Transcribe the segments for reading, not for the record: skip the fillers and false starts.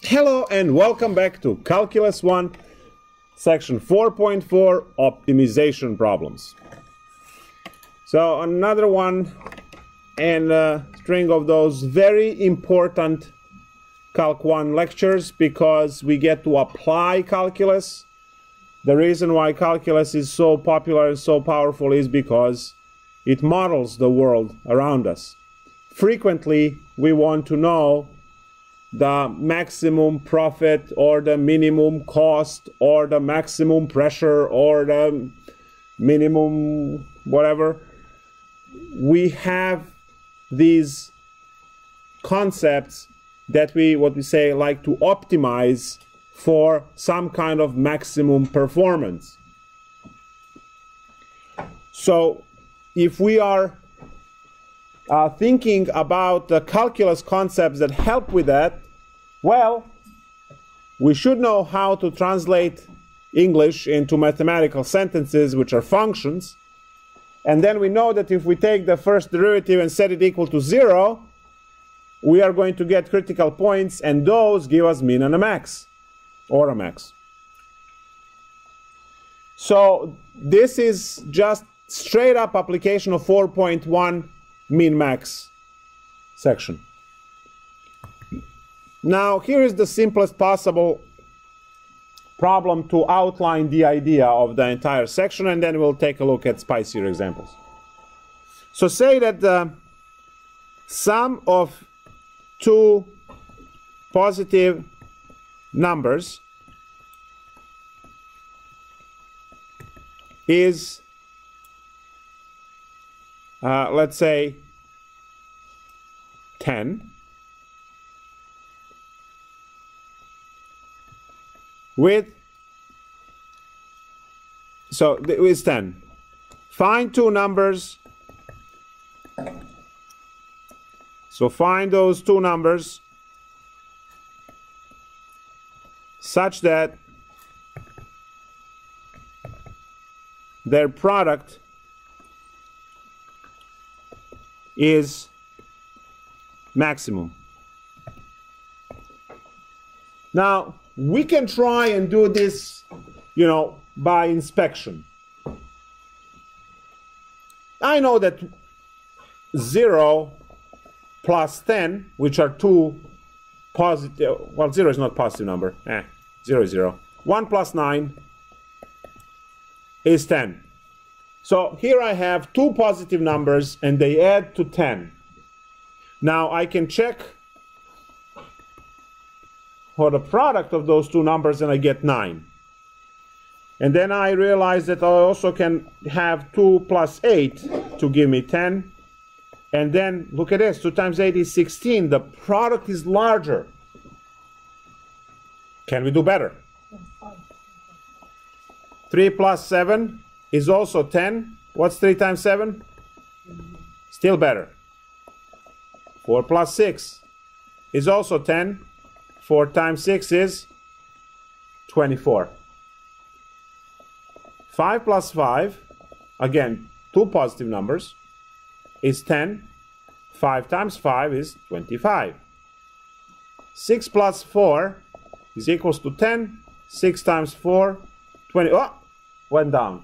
Hello and welcome back to Calculus 1, section 4.4, optimization problems. So another one and a string of those very important Calc 1 lectures because we get to apply calculus. The reason why calculus is so popular and so powerful is because it models the world around us. Frequently, we want to know the maximum profit or the minimum cost or the maximum pressure or the minimum whatever. We have these concepts that we like to optimize for some kind of maximum performance. So if we are thinking about the calculus concepts that help with that, well, we should know how to translate English into mathematical sentences, which are functions. And then we know that if we take the first derivative and set it equal to 0, we are going to get critical points, and those give us min and a max, or a max. So this is just straight up application of 4.1 min-max section. Now, here is the simplest possible problem to outline the idea of the entire section, and then we'll take a look at spicier examples. So say that the sum of two positive numbers is let's say 10 with, so it's 10. Find two numbers. So find those two numbers such that their product is maximum. Now, we can try and do this, by inspection. I know that 0 plus 10, which are two positive, well, 0 is not a positive number. 0 is 0. 1 plus 9 is 10. So here I have two positive numbers and they add to 10. Now I can check for the product of those two numbers and I get 9. And then I realize that I also can have 2 plus 8 to give me 10. And then look at this, 2 times 8 is 16. The product is larger. Can we do better? 3 plus 7 is also 10. What's 3 times 7? Still better. 4 plus 6 is also 10. 4 times 6 is 24. 5 plus 5, again, two positive numbers, is 10. 5 times 5 is 25. 6 plus 4 is equals to 10. 6 times 4, 20. Oh, went down.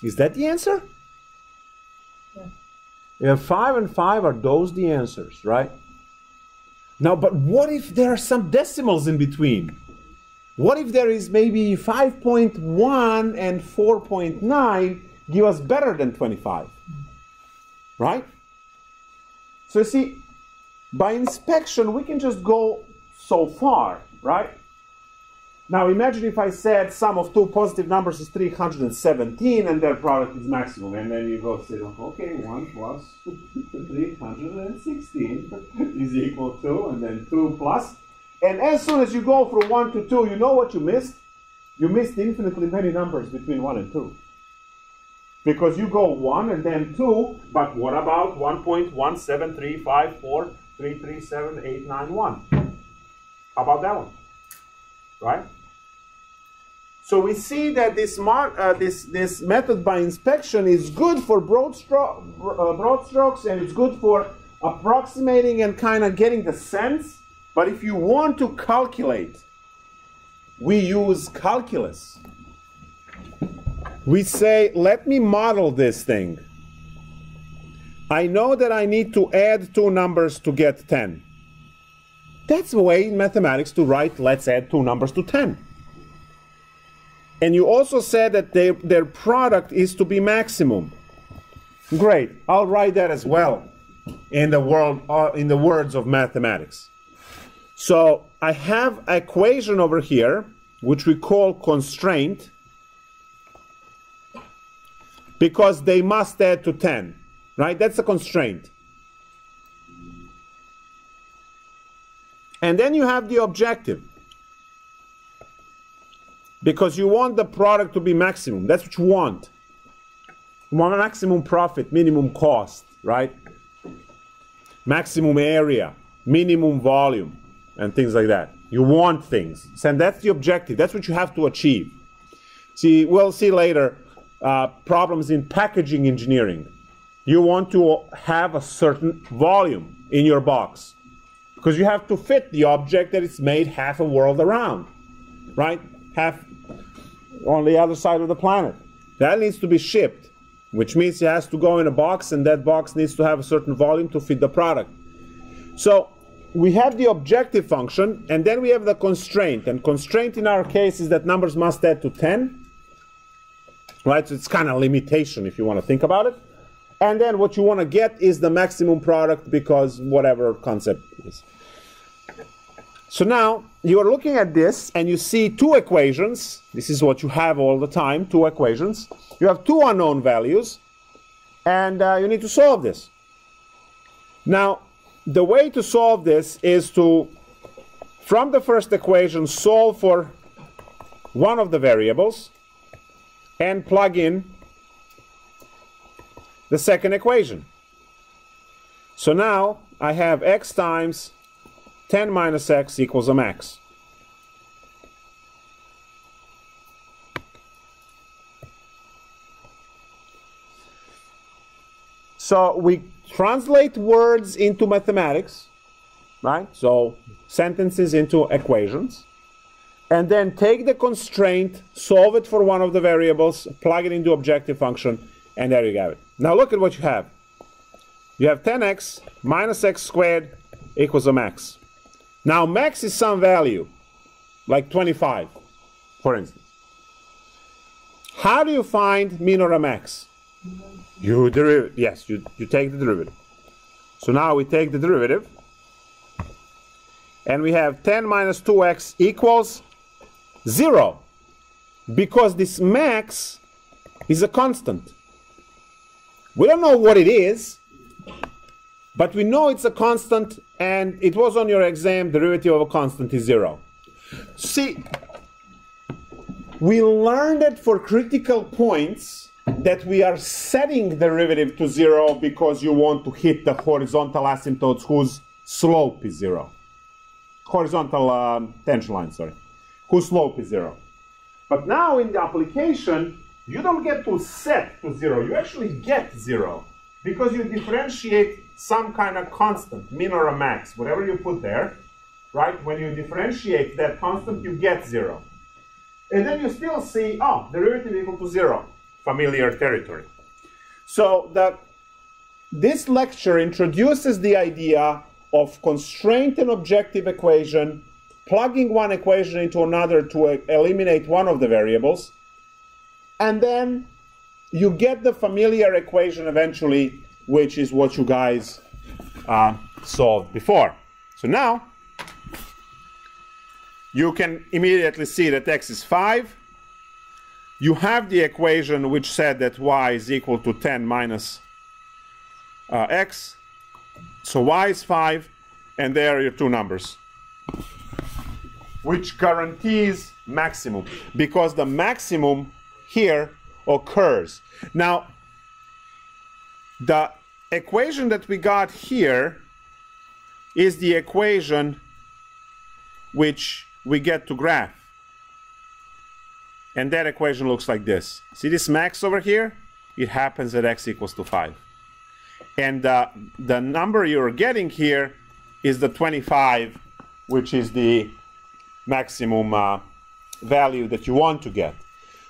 Is that the answer? Yeah. Yeah, 5 and 5 are those the answers, right? Now, but what if there are some decimals in between? What if there is maybe 5.1 and 4.9 give us better than 25? Right? So you see, by inspection, we can just go so far, right? Now imagine if I said sum of two positive numbers is 317 and their product is maximum. And then you go say, okay, 1 plus 316 is equal to, and then 2 plus. And as soon as you go from 1 to 2, you know what you missed? You missed infinitely many numbers between 1 and 2. Because you go 1 and then 2, but what about 1.17354337891? How about that one? Right? So we see that this method by inspection is good for broad strokes, and it's good for approximating and kind of getting the sense. But if you want to calculate, we use calculus. We say, let me model this thing. I know that I need to add two numbers to get 10. That's the way in mathematics to write, let's add two numbers to 10. And you also said that their product is to be maximum. Great, I'll write that as well in the words of mathematics. So I have an equation over here, which we call constraint, because they must add to 10, right? That's a constraint. And then you have the objective, because you want the product to be maximum. That's what you want. You want maximum profit, minimum cost, right? Maximum area, minimum volume, and things like that. You want things. And that's the objective. That's what you have to achieve. See, we'll see later problems in packaging engineering. You want to have a certain volume in your box, because you have to fit the object that it's made half a world around, right? Half on the other side of the planet. That needs to be shipped, which means it has to go in a box, and that box needs to have a certain volume to fit the product. So we have the objective function, and then we have the constraint. And constraint in our case is that numbers must add to 10. Right? So it's kind of limitation if you want to think about it. And then what you want to get is the maximum product, because whatever concept is. So now you are looking at this and you see two equations. This is what you have all the time, two equations. You have two unknown values, and you need to solve this. Now, the way to solve this is to, from the first equation, solve for one of the variables and plug in the second equation. So now I have x times 10 minus x equals a max. So we translate words into mathematics, right? So sentences into equations. And then take the constraint, solve it for one of the variables, plug it into objective function, and there you have it. Now look at what you have. You have 10x minus x squared equals a max. Now max is some value, like 25, for instance. How do you find min or a max? You derive, yes, you take the derivative. So now we take the derivative, and we have 10 minus 2x equals 0, because this max is a constant. We don't know what it is, but we know it's a constant, and it was on your exam, derivative of a constant is 0. See, we learned that for critical points that we are setting derivative to 0 because you want to hit the horizontal asymptotes whose slope is 0. Horizontal tangent line, sorry. Whose slope is 0. But now in the application, you don't get to set to 0. You actually get 0, because you differentiate some kind of constant, min or a max, whatever you put there, right? When you differentiate that constant, you get 0. And then you still see, oh, derivative equal to 0, familiar territory. So this lecture introduces the idea of constraint and objective equation, plugging one equation into another to eliminate one of the variables, and then you get the familiar equation eventually, which is what you guys solved before. So now you can immediately see that x is 5. You have the equation which said that y is equal to 10 minus x. So y is 5, and there are your two numbers, which guarantees maximum, because the maximum here occurs. Now, the equation that we got here is the equation which we get to graph. And that equation looks like this. See this max over here? It happens at x equals to 5. And the number you're getting here is the 25, which is the maximum value that you want to get.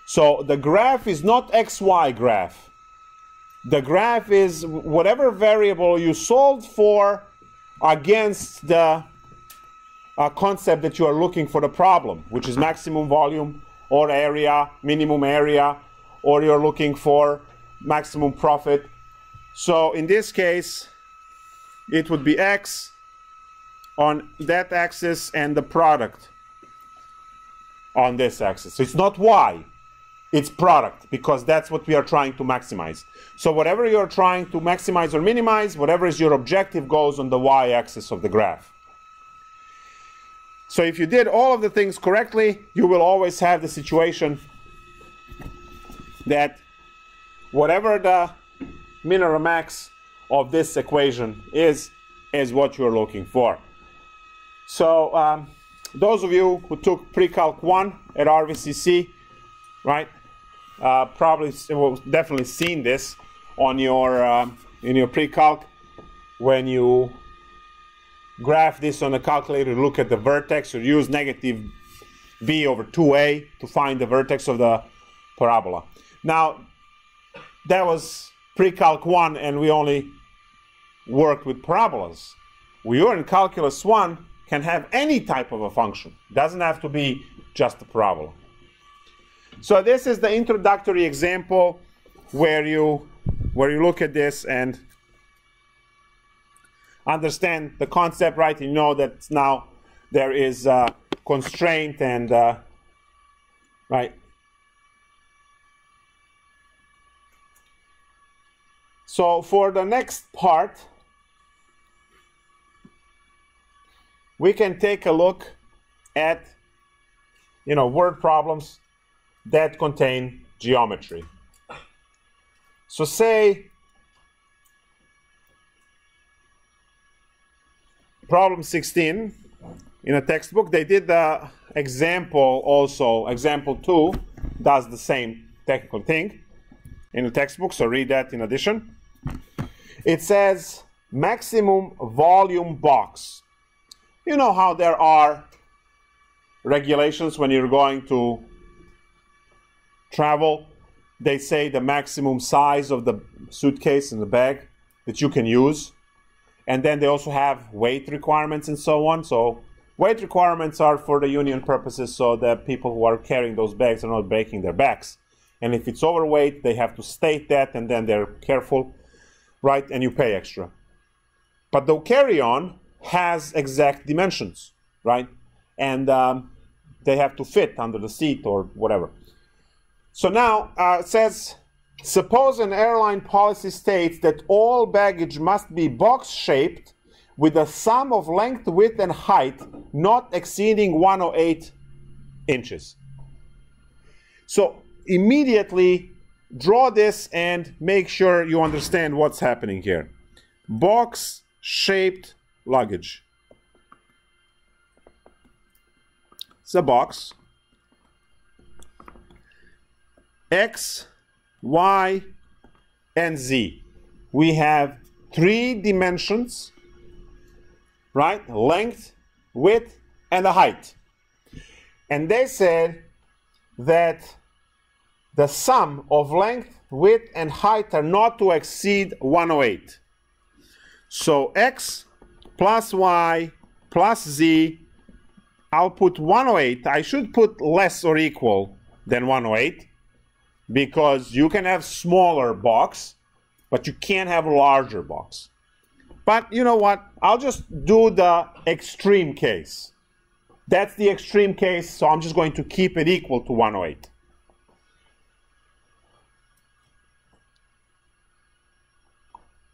So the graph is not xy graph. The graph is whatever variable you solved for against the concept that you are looking for the problem, which is maximum volume or area, minimum area, or you're looking for maximum profit. So in this case, it would be x on that axis and the product on this axis. So it's not y, it's product, because that's what we are trying to maximize. So whatever you're trying to maximize or minimize, whatever is your objective goes on the y-axis of the graph. So if you did all of the things correctly, you will always have the situation that whatever the min or max of this equation is what you're looking for. So those of you who took PreCalc1 at RVCC, right, probably will definitely seen this on your in your PreCalc when you graph this on a calculator, look at the vertex, or use negative b over 2a to find the vertex of the parabola. Now, that was PreCalc1, and we only worked with parabolas. We are in Calculus 1 can have any type of a function. It doesn't have to be just a parabola. So this is the introductory example where you look at this and understand the concept, right? You know that now there is a constraint and right. So for the next part, we can take a look at, word problems that contain geometry. So say problem 16 in a textbook, they did the example also. Example 2 does the same technical thing in the textbook, so read that in addition. It says maximum volume box. You know how there are regulations when you're going to travel. They say the maximum size of the suitcase and the bag that you can use. And then they also have weight requirements and so on. So weight requirements are for the union purposes, so that people who are carrying those bags are not breaking their backs. And if it's overweight, they have to state that, and then they're careful, right? And you pay extra. But the carry-on has exact dimensions, right? And they have to fit under the seat or whatever. So now it says, suppose an airline policy states that all baggage must be box-shaped with a sum of length, width, and height not exceeding 108 inches. So immediately draw this and make sure you understand what's happening here. Box-shaped luggage. It's a box. X, Y, and Z. We have 3 dimensions, right? Length, width, and the height. And they said that the sum of length, width, and height are not to exceed 108. So X plus Y plus Z, I'll put 108. I should put less or equal than 108. Because you can have smaller box, but you can't have a larger box. But you know what? I'll just do the extreme case. That's the extreme case, so I'm just going to keep it equal to 108.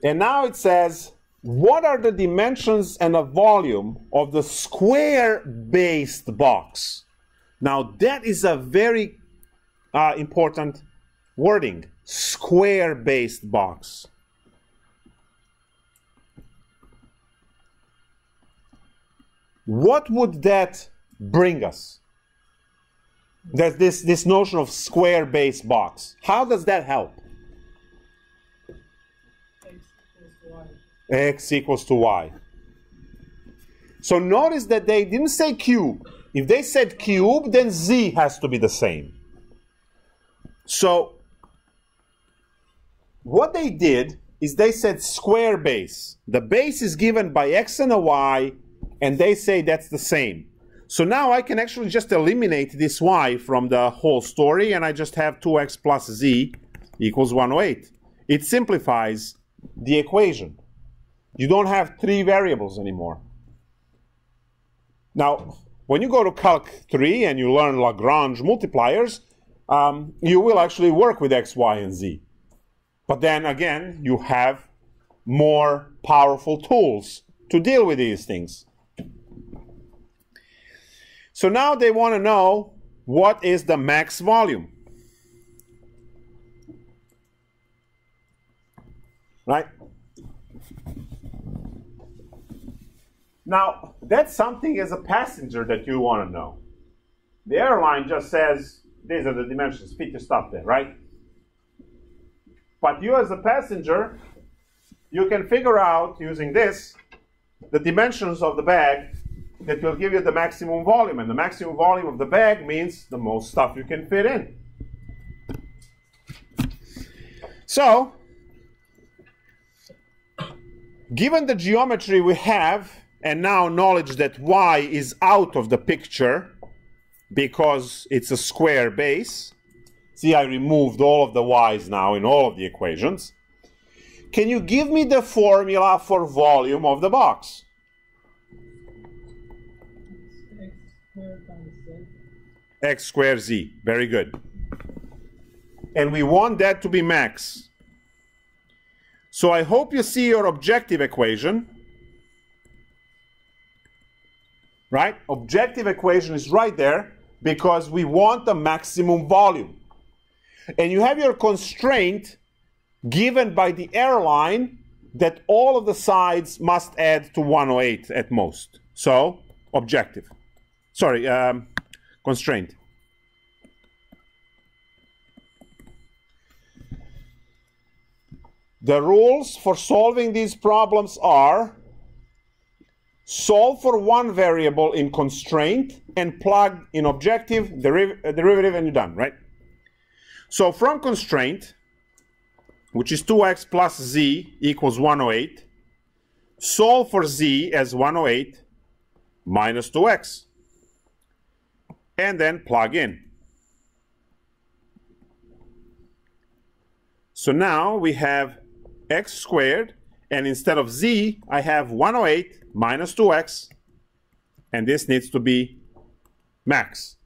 And now it says, what are the dimensions and the volume of the square-based box? Now that is a very important wording, square-based box. What would that bring us? There's this notion of square base box. How does that help? X equals to y. So notice that they didn't say cube. If they said cube, then z has to be the same. So what they did is they said square base. The base is given by x and a y, and they say that's the same. So now I can actually just eliminate this y from the whole story, and I just have 2x plus z equals 108. It simplifies the equation. You don't have 3 variables anymore. Now, when you go to Calc 3 and you learn Lagrange multipliers, you will actually work with x, y, and z. But then again, you have more powerful tools to deal with these things. So now they want to know what is the max volume. Right? Now, that's something as a passenger that you want to know. The airline just says, these are the dimensions, fit your stuff there, right? But you as a passenger, you can figure out, using this, the dimensions of the bag that will give you the maximum volume. And the maximum volume of the bag means the most stuff you can fit in. So, given the geometry we have, and now knowledge that y is out of the picture because it's a square base. See, I removed all of the y's now in all of the equations. Can you give me the formula for volume of the box? X squared z. Very good. And we want that to be max. So I hope you see your objective equation. Right? Objective equation is right there because we want the maximum volume. And you have your constraint given by the airline that all of the sides must add to 108 at most. So, objective. Sorry, constraint. The rules for solving these problems are: solve for one variable in constraint and plug in objective, derivative, and you're done, right? So from constraint, which is 2x plus z equals 108, solve for z as 108 minus 2x. And then plug in. So now we have x squared, and instead of z, I have 108 minus 2x, and this needs to be max.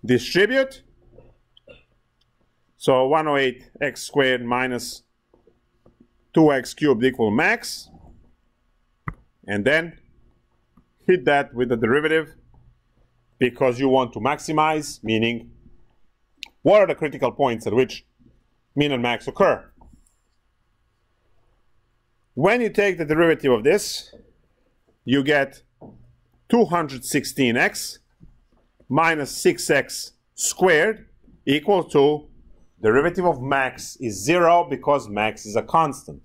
Distribute. So 108 x squared minus 2x cubed equal max. And then hit that with the derivative because you want to maximize, meaning what are the critical points at which min and max occur. When you take the derivative of this, you get 216x minus 6x squared equal to derivative of max is 0 because max is a constant.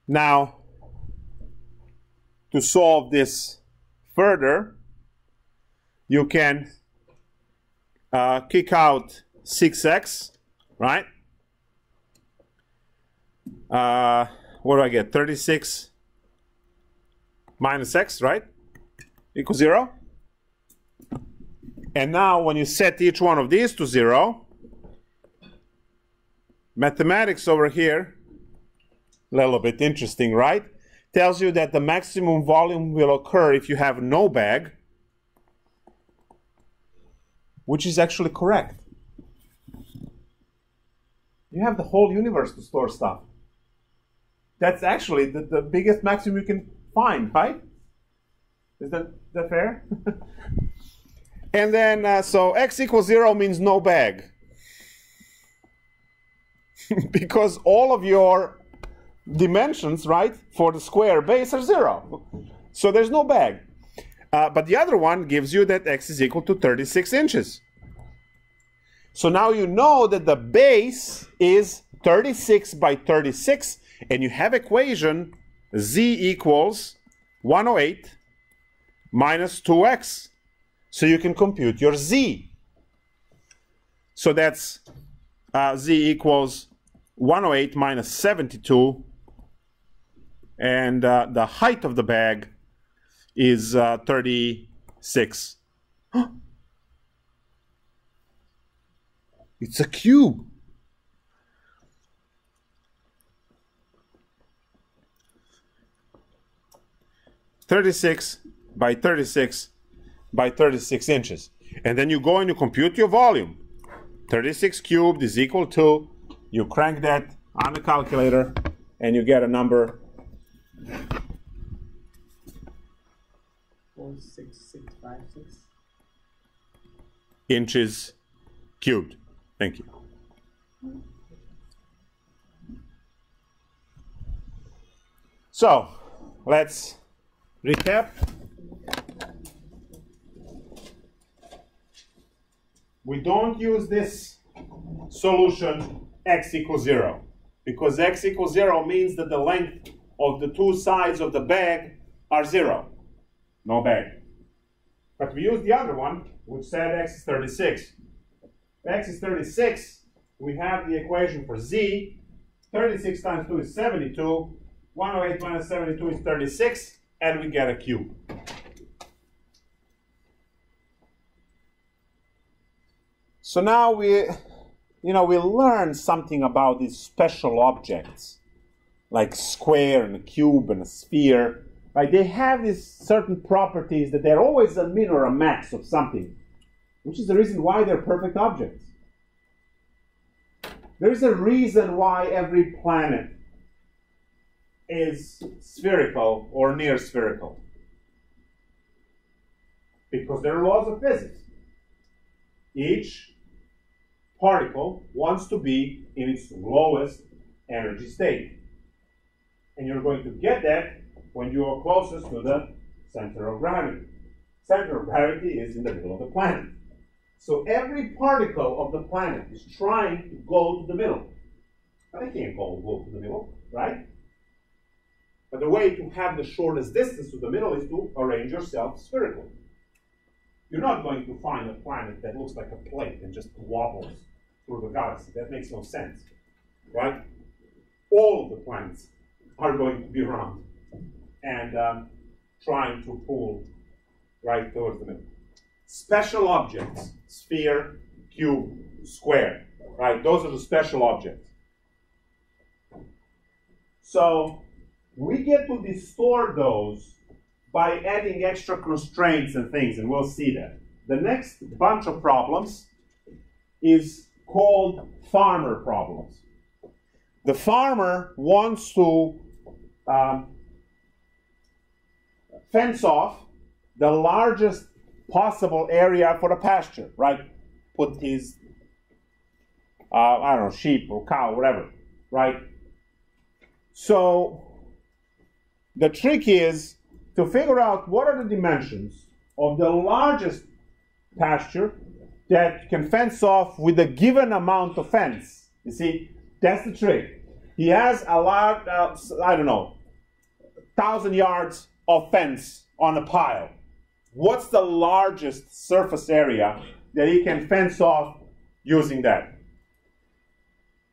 Now, to solve this further, you can kick out 6x, right? What do I get? 36 minus x, right? Equals 0. And now when you set each one of these to 0, mathematics over here, a little bit interesting, right? Tells you that the maximum volume will occur if you have no bag, which is actually correct. You have the whole universe to store stuff. That's actually the biggest maximum you can find, right? Is that fair? And then, so x equals 0 means no bag. Because all of your dimensions, right, for the square base are 0. So there's no bag. But the other one gives you that x is equal to 36 inches. So now you know that the base is 36 by 36, and you have equation z equals 108 minus 2x. So you can compute your z. So that's z equals 108 minus 72, and the height of the bag is 36. It's a cube. (36 by 36 by 36 inches). And then you go and you compute your volume. 36 cubed is equal to, you crank that on the calculator, and you get a number 46656 inches cubed. Thank you. So, let's recap. We don't use this solution x equals 0, because x equals 0 means that the length of the two sides of the bag are 0. No bag. But we use the other one, which said x is 36. If x is 36, we have the equation for z. 36 times 2 is 72. 108 minus 72 is 36, and we get a cube. So now we learn something about these special objects, like square and a cube and a sphere. Right? They have these certain properties that they're always a min or a max of something, which is the reason why they're perfect objects. There's a reason why every planet is spherical or near spherical, because there are laws of physics. Each particle wants to be in its lowest energy state. And you're going to get that when you are closest to the center of gravity. Center of gravity is in the middle of the planet. So every particle of the planet is trying to go to the middle. But they can't go to the middle, right? But the way to have the shortest distance to the middle is to arrange yourself spherically. You're not going to find a planet that looks like a plate and just wobbles through the galaxy. That makes no sense, right? All of the planets are going to be round and trying to pull right towards the middle. Special objects, sphere, cube, square, right? Those are the special objects. So we get to distort those by adding extra constraints and things, and we'll see that. The next bunch of problems is called farmer problems. The farmer wants to fence off the largest possible area for the pasture, right? Put his, I don't know, sheep or cow, whatever, right? So the trick is to figure out what are the dimensions of the largest pasture that can fence off with a given amount of fence. You see, that's the trick. He has a lot, I don't know, 1,000 yards of fence on a pile. What's the largest surface area that he can fence off using that?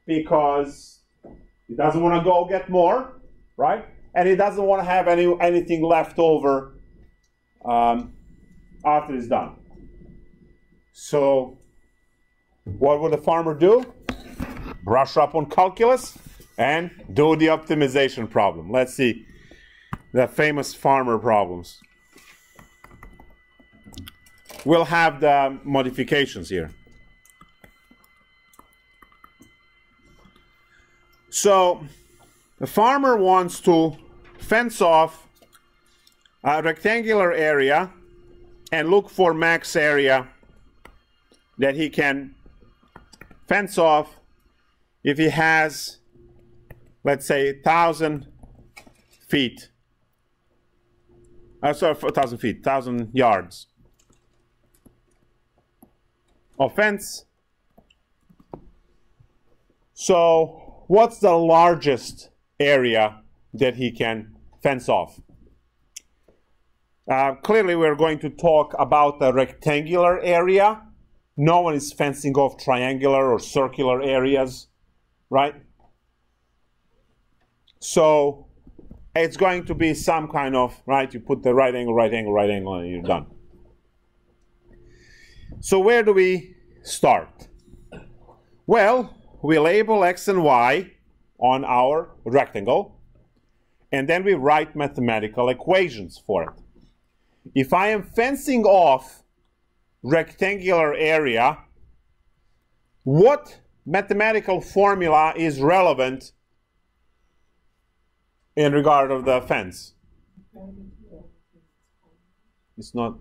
Because he doesn't want to go get more, right? And he doesn't want to have anything left over after it's done. So what would the farmer do? Brush up on calculus and do the optimization problem. Let's see the famous farmer problems. We'll have the modifications here. So the farmer wants to fence off a rectangular area and look for max area that he can fence off if he has, let's say, 1,000 feet sorry, 1,000 feet, 1,000 yards of fence. So what's the largest area that he can fence off? Clearly, we're going to talk about the rectangular area. No one is fencing off triangular or circular areas, right? So it's going to be some kind of, right, you put the right angle, and you're done. So where do we start? Well, we label x and y on our rectangle, and then we write mathematical equations for it. If I am fencing off rectangular area, what mathematical formula is relevant in regard of the fence? It's not.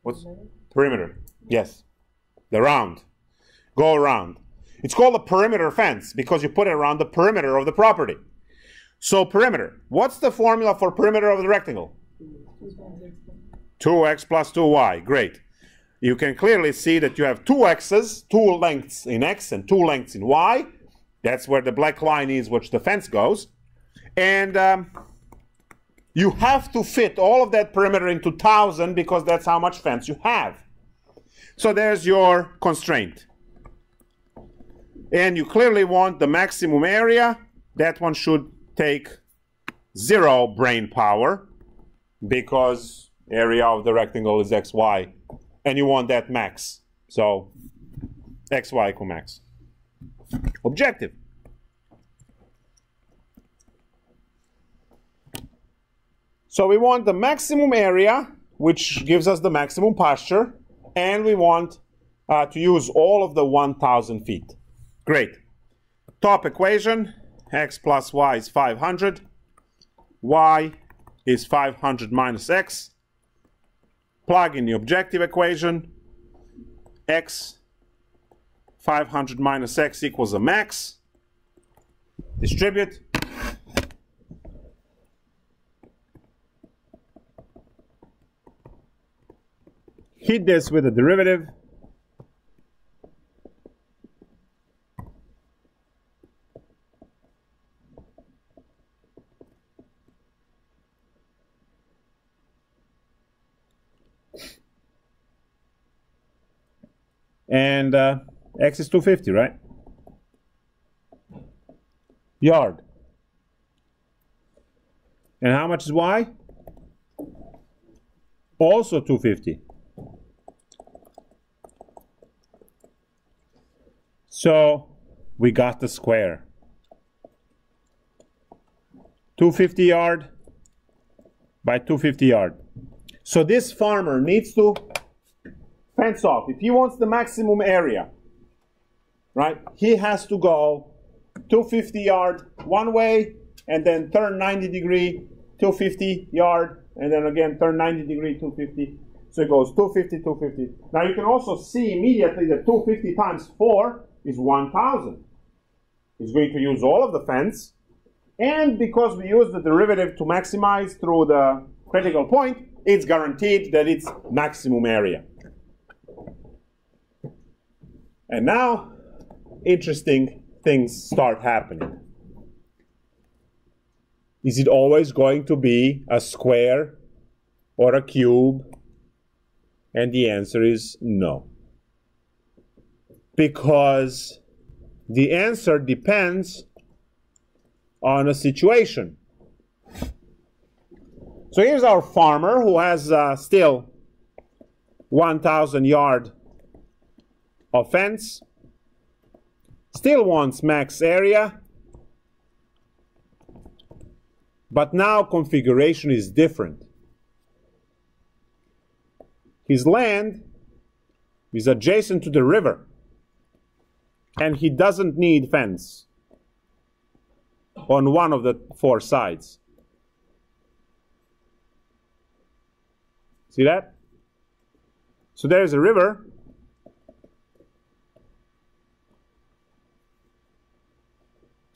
What's perimeter? Yes, the round. Go around. It's called a perimeter fence because you put it around the perimeter of the property. So perimeter. What's the formula for perimeter of the rectangle? 2x plus 2y. Great. You can clearly see that you have two x's, two lengths in x and two lengths in y. That's where the black line is, which the fence goes. And you have to fit all of that perimeter into 1,000 because that's how much fence you have. So there's your constraint. And you clearly want the maximum area. That one should take 0 brain power because area of the rectangle is xy. And you want that max. So xy equal max. Objective. So we want the maximum area, which gives us the maximum posture, and we want to use all of the 1,000 feet. Great. Top equation, x plus y is 500. Y is 500 minus x. Plug in the objective equation. X, 500 minus x equals a max. Distribute. Hit this with a derivative. And x is 250, right? Yard. And how much is y? Also 250. So we got the square. 250 yard by 250 yard. So this farmer needs to fence off. If he wants the maximum area, right, he has to go 250 yard one way and then turn 90 degree 250 yard and then again turn 90 degree 250. So it goes 250, 250. Now you can also see immediately that 250 times 4 is 1,000. He's going to use all of the fence, and because we use the derivative to maximize through the critical point, it's guaranteed that it's maximum area. And now, interesting things start happening. Is it always going to be a square or a cube? And the answer is no. Because the answer depends on a situation. So here's our farmer who has still 1,000 yard of fence, still wants max area, but now configuration is different. His land is adjacent to the river, and he doesn't need fence on one of the 4 sides. See that? So there's a river.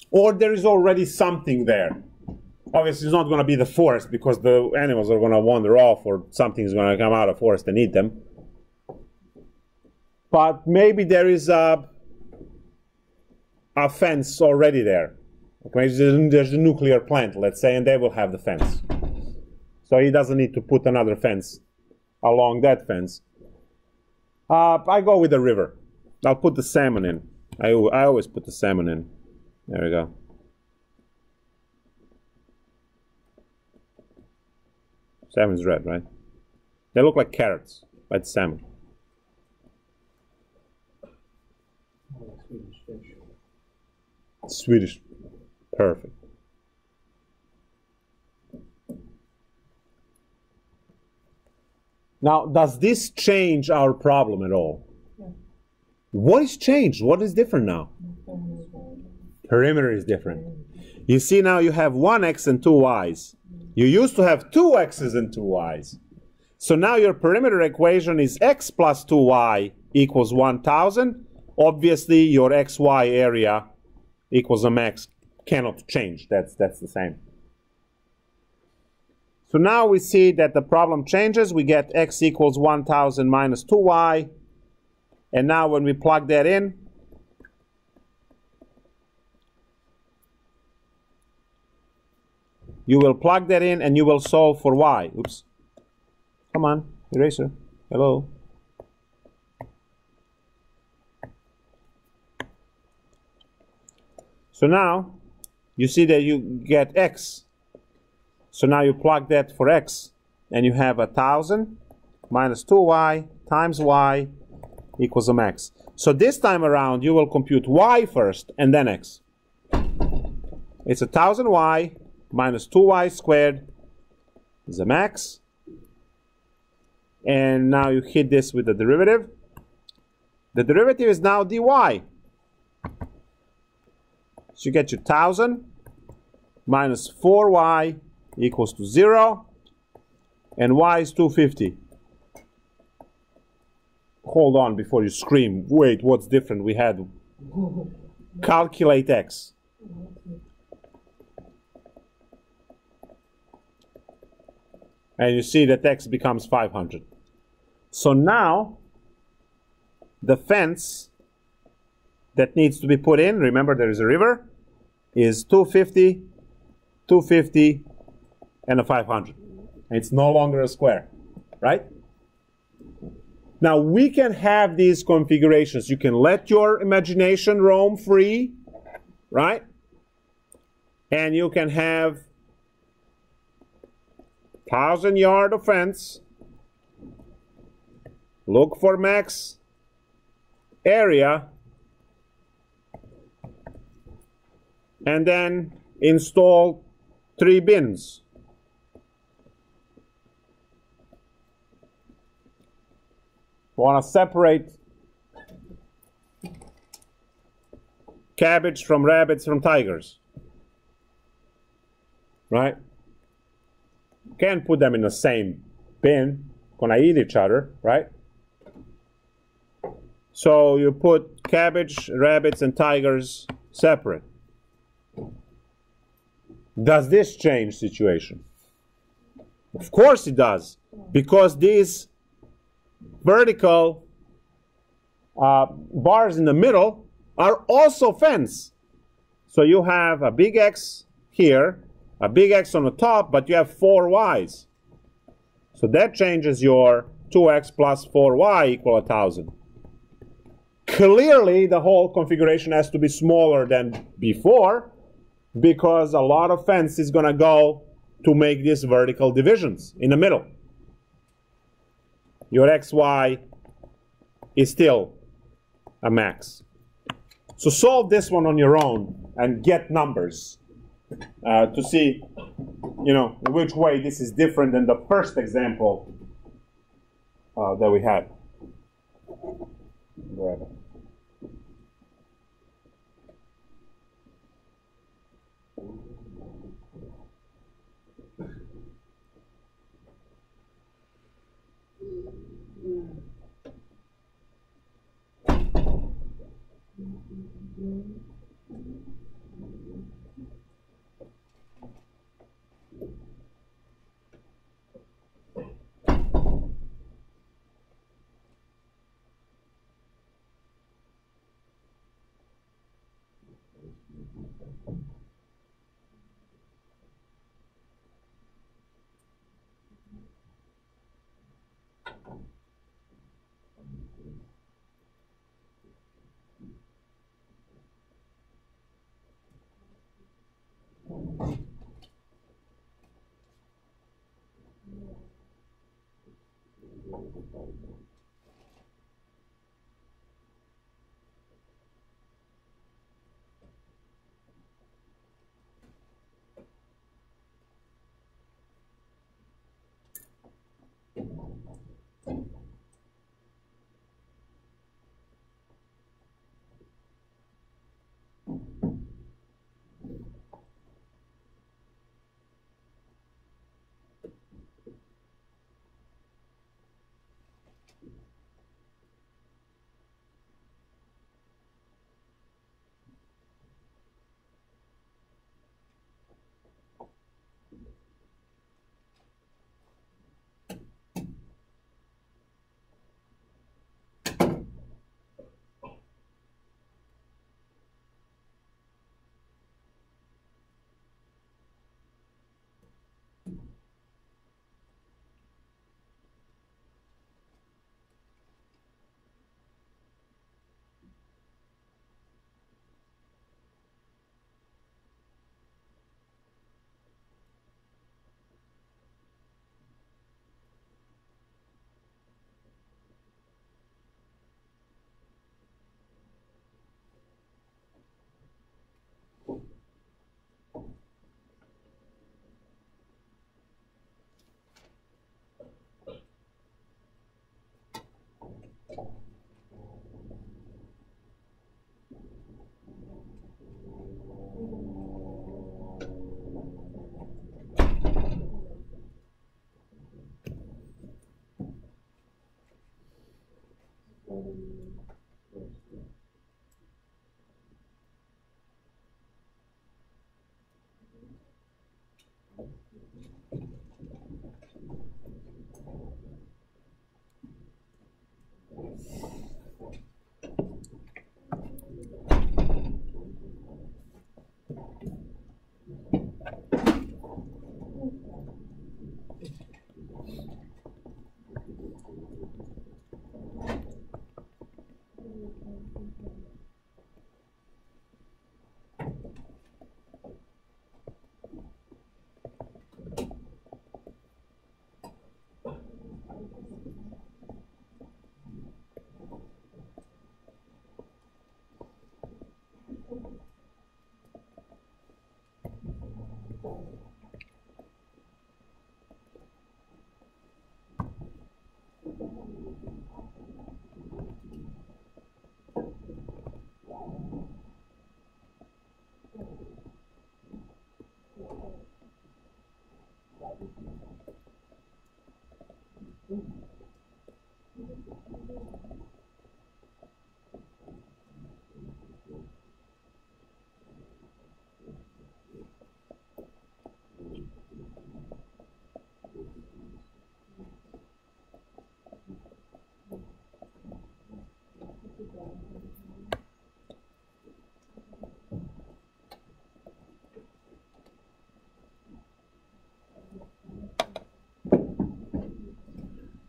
Or there is already something there. Obviously, it's not going to be the forest because the animals are going to wander off or something's going to come out of the forest and eat them. But maybe there is a fence already there. Maybe there's a nuclear plant, let's say, and they will have the fence. So he doesn't need to put another fence along that fence. I go with the river. I'll put the salmon in. I always put the salmon in. There we go. Salmon's red, right? They look like carrots, but it's salmon. Swedish fish. Swedish. Perfect. Now, does this change our problem at all? Yeah. What is changed? What is different now? Perimeter is different. You see now you have one x and two y's. You used to have two x's and two y's. So now your perimeter equation is x plus 2y equals 1,000. Obviously, your xy area equals a max cannot change. That's the same. So now we see that the problem changes. We get x equals 1,000 minus 2y. And now when we plug that in, you will plug that in and you will solve for y. Oops. Come on, eraser. Hello. So now you see that you get x. So now you plug that for x and you have 1,000 minus 2y times y equals a max. So this time around you will compute y first and then x. It's 1,000y minus 2y squared is a max. And now you hit this with the derivative. The derivative is now dy. So you get your 1,000 minus 4y equals to 0. And y is 250. Hold on before you scream. Wait, what's different? We had calculate x. And you see that x becomes 500. So now, the fence that needs to be put in, remember there is a river, is 250, 250, and a 500. And it's no longer a square, right? Now, we can have these configurations. You can let your imagination roam free, right? And you can have 1,000-yard of fence, look for max area, and then install 3 bins. We want to separate cabbage from rabbits from tigers, right? Can't put them in the same bin, gonna eat each other, right? So you put cabbage, rabbits, and tigers separate. Does this change situation? Of course it does, because these vertical bars in the middle are also fence. So you have a big X here, a big X on the top, but you have 4 Y's. So that changes your 2x plus 4y equal 1,000. Clearly, the whole configuration has to be smaller than before, because a lot of fence is going to go to make these vertical divisions in the middle. Your xy is still a max. So solve this one on your own and get numbers to see, in which way this is different than the first example that we had. Whatever.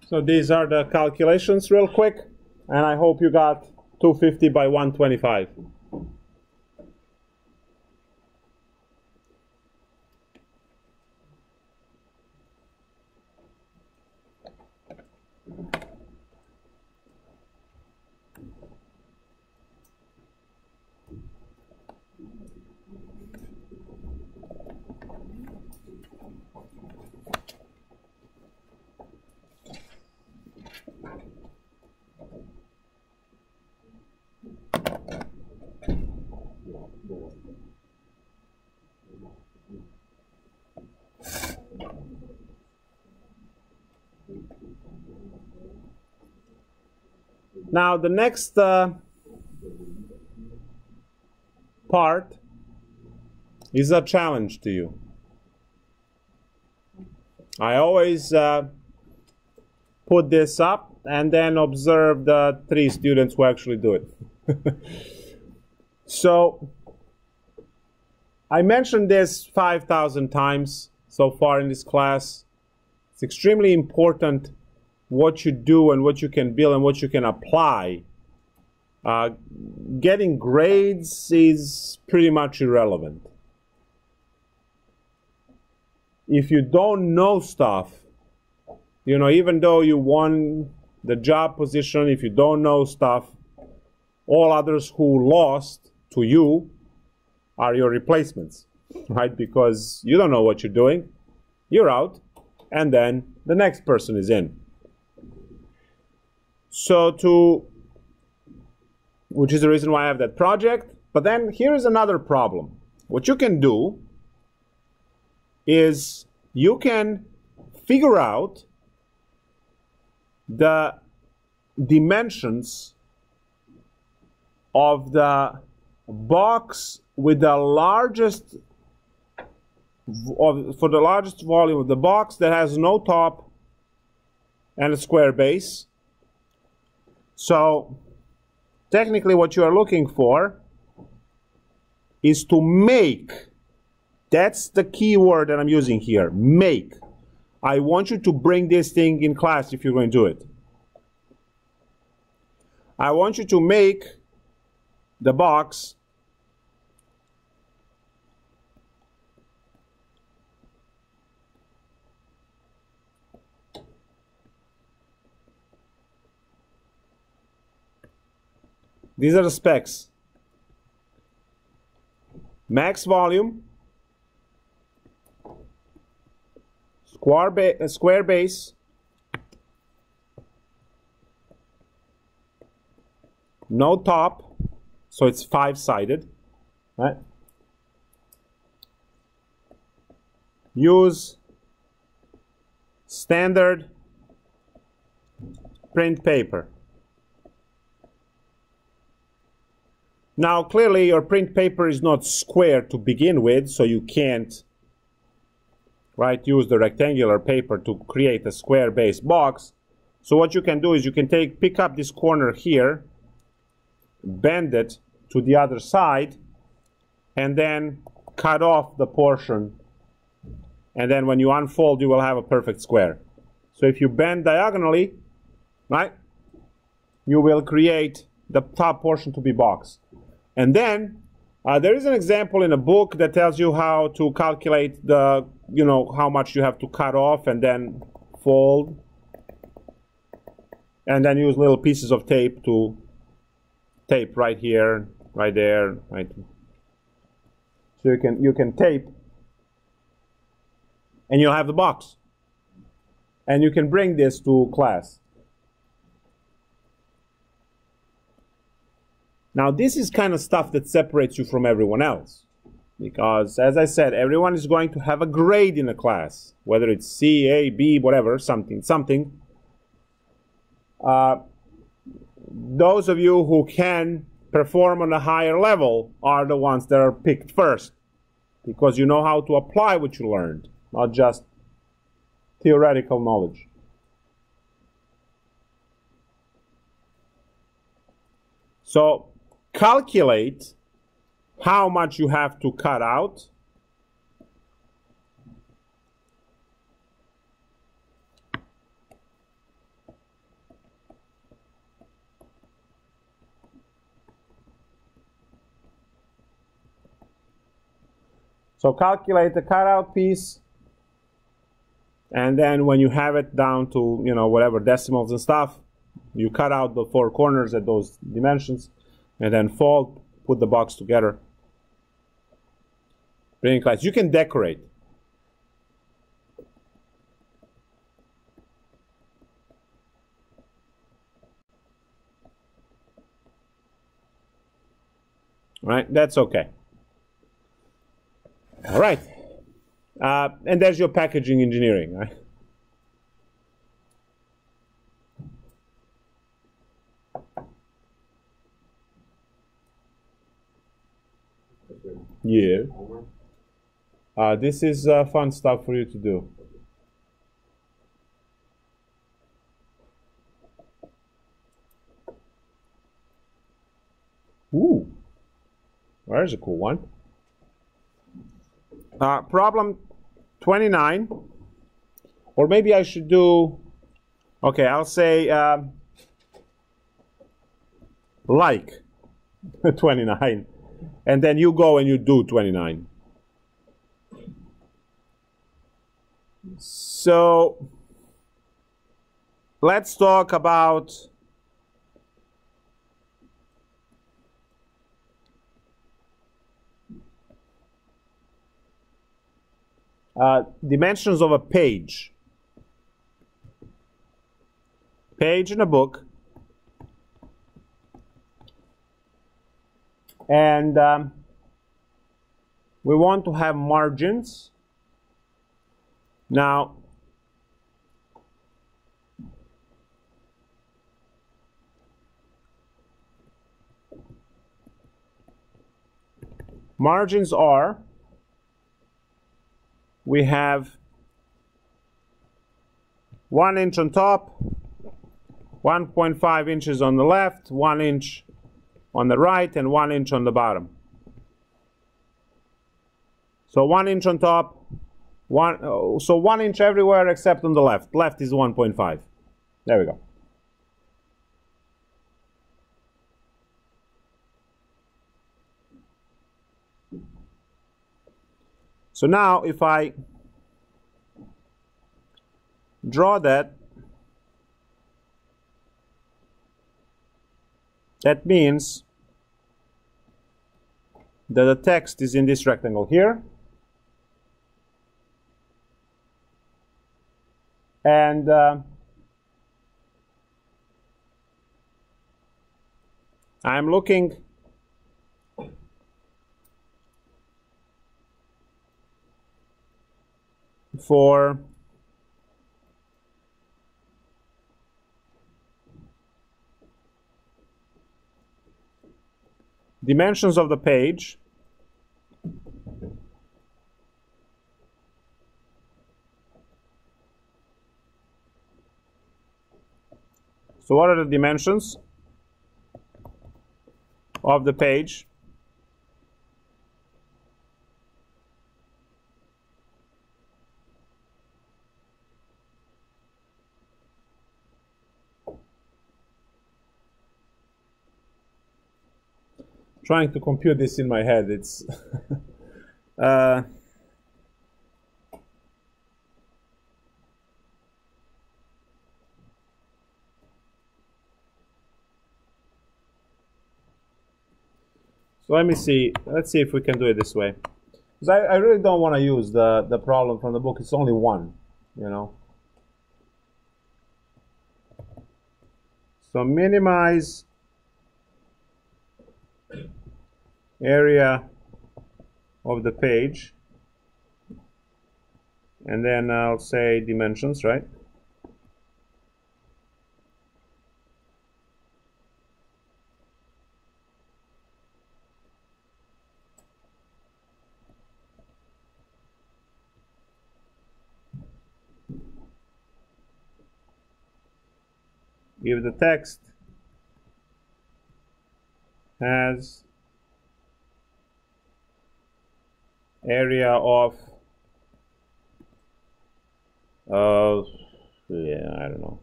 So these are the calculations real quick, and I hope you got 250 by 125. Now the next part is a challenge to you. I always put this up and then observe the 3 students who actually do it. So I mentioned this 5,000 times so far in this class. It's extremely important what you do and what you can build and what you can apply. Getting grades is pretty much irrelevant. If you don't know stuff, you know, even though you won the job position, if you don't know stuff, all others who lost to you are your replacements, right? Because you don't know what you're doing, you're out, and then the next person is in. So which is the reason why I have that project. But then here's another problem. What you can do is you can figure out the dimensions of the box with the largest, for the largest volume of the box that has no top and a square base. So technically what you are looking for is to make, that's the key word that I'm using here, make. I want you to bring this thing in class if you're going to do it. I want you to make the box these are the specs. Max volume, square base, no top, so it's 5-sided, right? Use standard print paper. Now, clearly, your print paper is not square to begin with, so you can't, right, use the rectangular paper to create a square base box. So what you can do is you can pick up this corner here, bend it to the other side, and then cut off the portion. And then when you unfold, you will have a perfect square. So if you bend diagonally, right, you will create the top portion to be box. And then there is an example in a book that tells you how to calculate the, you know, how much you have to cut off and then fold. And then use little pieces of tape to tape right here, right there, right. So you can tape and you'll have the box. And you can bring this to class. Now, this is kind of stuff that separates you from everyone else. Because, as I said, everyone is going to have a grade in a class. Whether it's C, A, B, whatever, something. Those of you who can perform on a higher level are the ones that are picked first. Because you know how to apply what you learned, not just theoretical knowledge. So, calculate how much you have to cut out. So calculate the cutout piece, and then when you have it down to, you know, whatever decimals and stuff, you cut out the 4 corners at those dimensions, and then fold, put the box together. Bring in class. You can decorate. Right? That's okay. All right. And there's your packaging engineering, right? Yeah. This is fun stuff for you to do. Ooh. There's a cool one. Problem 29, or maybe I should do, okay, I'll say like 29, and then you go and you do 29. So let's talk about dimensions of a page. Page in a book. And we want to have margins. Now, margins are, we have 1 inch on top, 1.5 inches on the left, 1 inch on the right, and 1 inch on the bottom. So 1 inch on top, so 1 inch everywhere except on the left. Left is 1.5. There we go. So now if I draw that, that means that the text is in this rectangle here. And I'm looking for dimensions of the page. So what are the dimensions of the page? Trying to compute this in my head, it's so let me see. Let's see if we can do it this way. Because I really don't want to use the problem from the book. It's only one, you know. So minimize area of the page, and then I'll say dimensions, right? If the text has area of yeah, I don't know.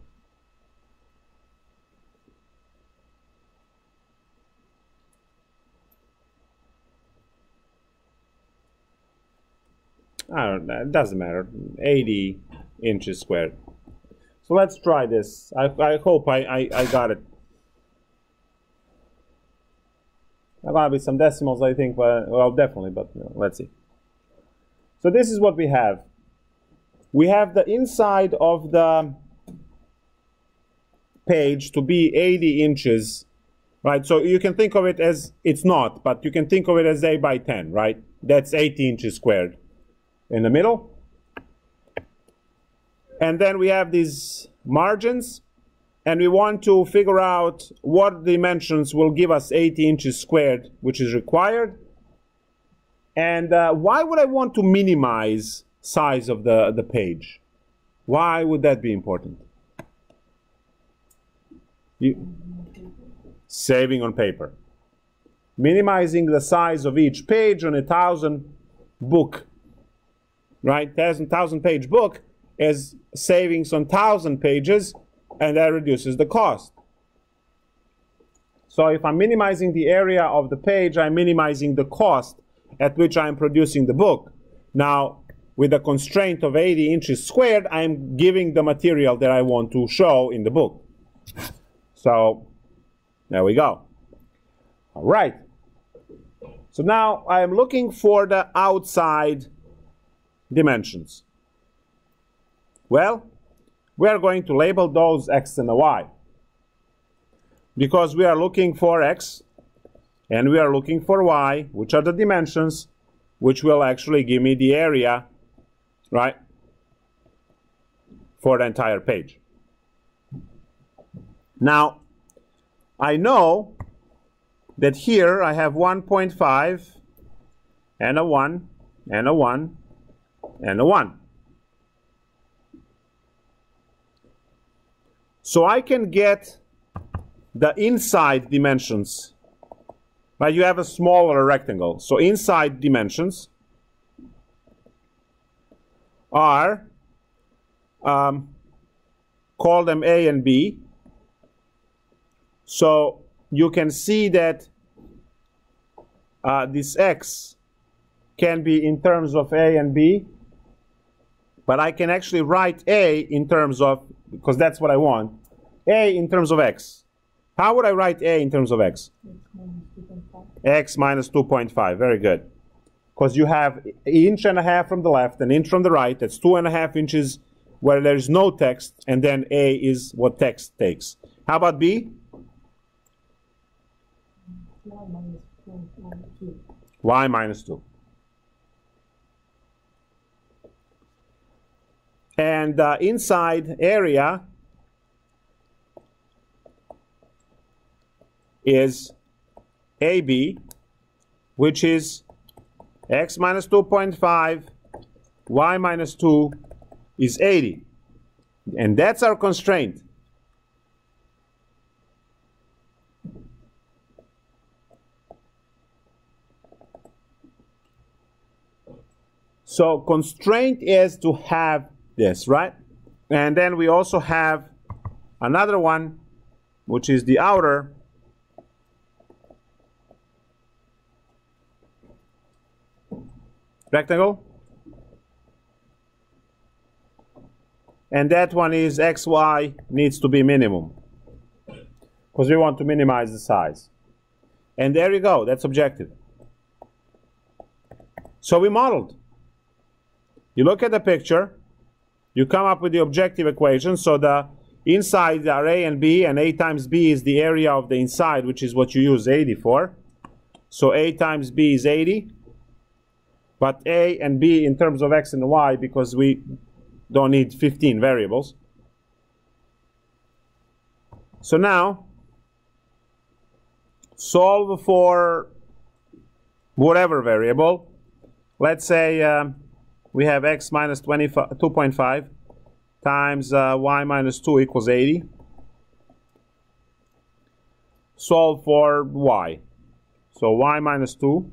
I don't know, it doesn't matter. 80 inches squared. So let's try this. I hope I got it. There might be some decimals, I think, but well, definitely, but you know, let's see. So this is what we have. We have the inside of the page to be 80 inches, right? So you can think of it as, it's not, but you can think of it as 8 by 10, right? That's 80 inches squared in the middle. And then we have these margins, and we want to figure out what dimensions will give us 80 inches squared, which is required. And why would I want to minimize size of the page? Why would that be important? Saving on paper. Minimizing the size of each page on a 1,000 book right? 1,000-page book is savings on 1,000 pages, and that reduces the cost. So if I'm minimizing the area of the page, I'm minimizing the cost at which I'm producing the book. Now, with a constraint of 80 inches squared, I'm giving the material that I want to show in the book. So there we go. All right. So now I am looking for the outside dimensions. Well, we are going to label those x and a y, because we are looking for x and we are looking for y, which are the dimensions which will actually give me the area, right, for the entire page. Now, I know that here I have 1.5 and a 1 and a 1 and a 1. So I can get the inside dimensions. Right? You have a smaller rectangle. So inside dimensions are, call them A and B. So you can see that this x can be in terms of A and B, but I can actually write A in terms of, because that's what I want, A in terms of x. How would I write A in terms of x? X minus 2.5. Very good. Because you have an inch and a half from the left, an inch from the right. That's 2.5 inches where there is no text, and then A is what text takes. How about B? Y minus 2. And inside area is AB, which is x minus 2.5, y minus 2 is 80. And that's our constraint. So constraint is to have this, right? And then we also have another one, which is the outer rectangle. And that one is xy needs to be minimum, because we want to minimize the size. And there you go, that's objective. So we modeled. You look at the picture, you come up with the objective equation. So the inside are A and B, and A times B is the area of the inside, which is what you use 80 for. So A times B is 80. But A and B in terms of x and y, because we don't need 15 variables. So now, solve for whatever variable. Let's say we have x minus 2.5 times y minus 2 equals 80. Solve for y. So y minus 2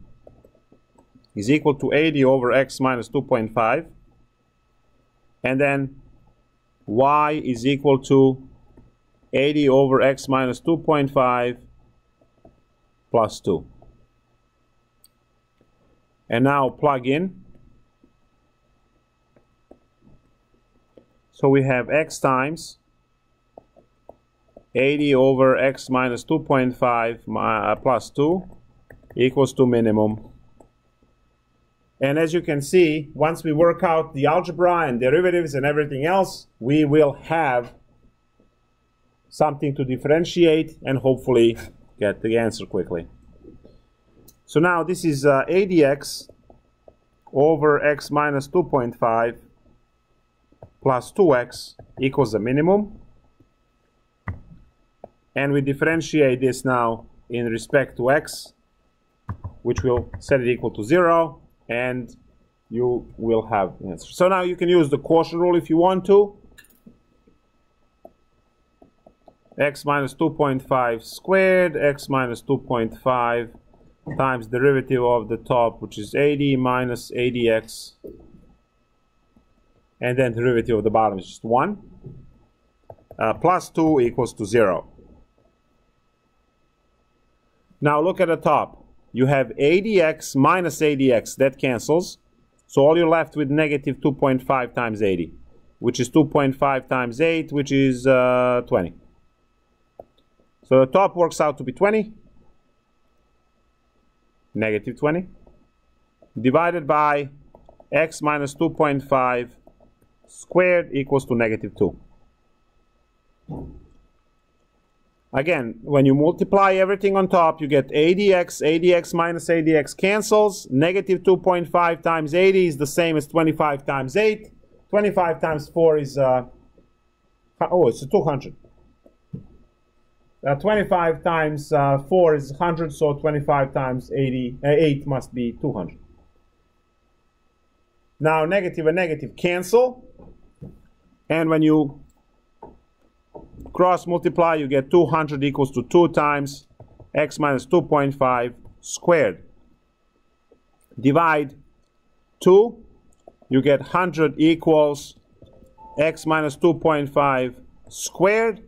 is equal to 80 over x minus 2.5. And then y is equal to 80 over x minus 2.5 plus 2. And now plug in. So we have x times 80 over x minus 2.5 plus 2 equals to minimum. And as you can see, once we work out the algebra and derivatives and everything else, we will have something to differentiate and hopefully get the answer quickly. So now this is 80x over x minus 2.5 plus 2x equals the minimum. And we differentiate this now in respect to x, which will set it equal to 0. And you will have the answer. So now you can use the quotient rule if you want to. X minus 2.5 squared, x minus 2.5 times derivative of the top, which is 80 minus 80x and then derivative of the bottom is just 1. Plus 2 equals to 0. Now look at the top. You have ADX minus ADX. That cancels. So all you're left with negative 2.5 times 80, which is 2.5 times 8, which is 20. So the top works out to be 20. Negative 20. Divided by x minus 2.5 squared equals to negative 2. Again, when you multiply everything on top, you get ADX. ADX minus ADX cancels. Negative 2.5 times 80 is the same as 25 times 8. 25 times 4 is, it's 200. 25 times 4 is 100, so 25 times 8 must be 200. Now, negative and negative cancel. And when you cross multiply, you get 200 equals to 2 times x minus 2.5 squared. Divide 2, you get 100 equals x minus 2.5 squared.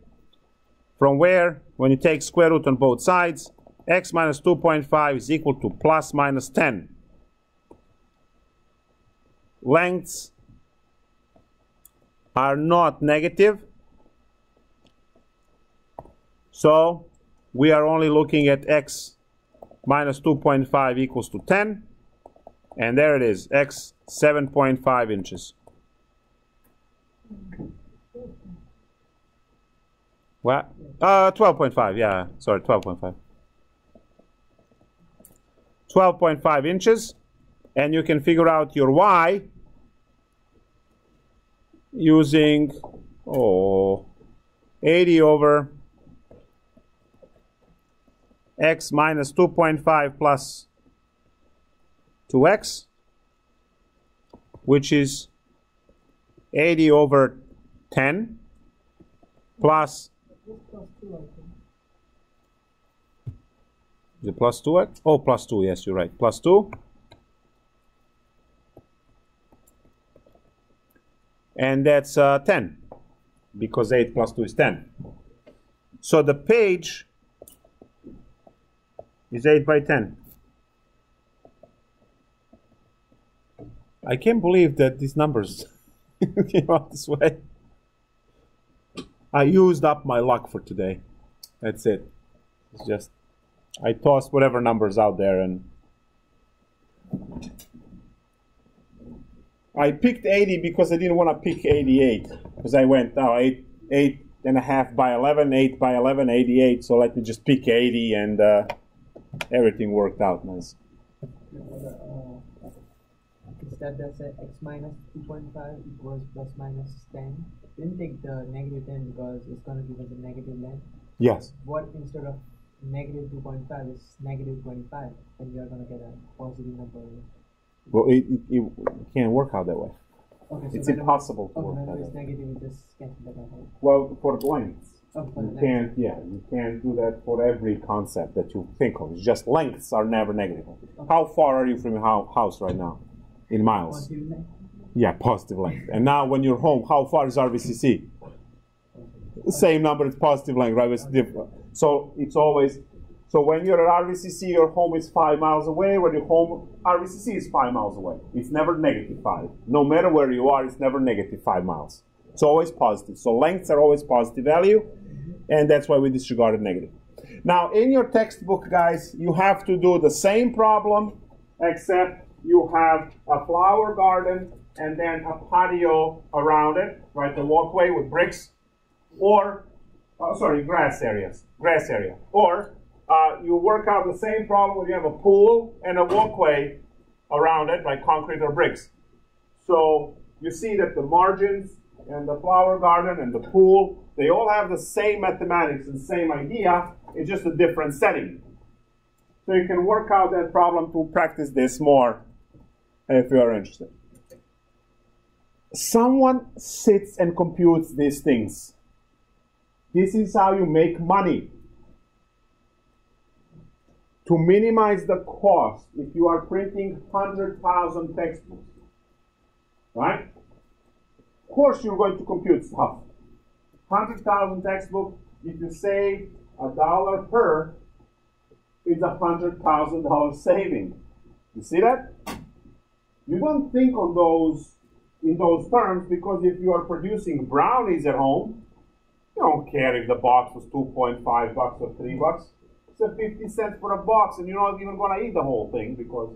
From where, when you take square root on both sides, x minus 2.5 is equal to plus minus 10. Lengths are not negative. So we are only looking at x minus 2.5 equals to 10. And there it is, x 7.5 inches. What? 12.5, yeah, sorry, 12.5. 12.5 inches. And you can figure out your y using 80 over x minus 2.5 plus 2x, which is 80 over 10 plus, is it plus 2x? Oh, plus 2, yes, you're right, plus 2. And that's 10, because 8 plus 2 is 10. So the page is 8 by 10. I can't believe that these numbers came out this way. I used up my luck for today. That's it. It's just, I tossed whatever numbers out there, and I picked 80 because I didn't want to pick 88. Because I went, 8.5 by 11, 8 by 11, 88. So let me just pick 80, and everything worked out nice. Instead, that's x minus 2.5 equals plus minus 10. Didn't take the negative 10 because it's going to give us a negative length. Yes. What instead of negative 2.5 is negative 25, and we are going to get a positive number. Well, it can't work out that way. Okay, so it's impossible to work out that way. way. Negative, you just cancel that out. Well, for lengths. You can't do that for every concept that you think of. It's just lengths are never negative. How far are you from your house right now? In miles? Positive length? Yeah, positive length. And now when you're home, how far is RVCC? The same number, it's positive length, right? It's different. So it's always, so when you're at RVCC, your home is 5 miles away. When you're home, RVCC is 5 miles away. It's never negative 5. No matter where you are, it's never negative 5 miles. It's always positive. So lengths are always positive value, and that's why we disregarded negative. Now, in your textbook, guys, you have to do the same problem, except you have a flower garden and then a patio around it, right? The walkway with bricks, or, grass area. Or you work out the same problem when you have a pool and a walkway around it, like concrete or bricks. So you see that the margins and the flower garden and the pool, they all have the same mathematics and same idea. It's just a different setting. So you can work out that problem to practice this more if you are interested. Someone sits and computes these things. This is how you make money. To minimize the cost, if you are printing 100,000 textbooks, right? course you're going to compute stuff. 100,000 textbook, if you save $1 per, it's $100,000 saving. You see that? You don't think on those in those terms, because if you are producing brownies at home, you don't care if the box was 2.5 bucks or 3 bucks. It's a 50 cents for a box, and you're not even going to eat the whole thing because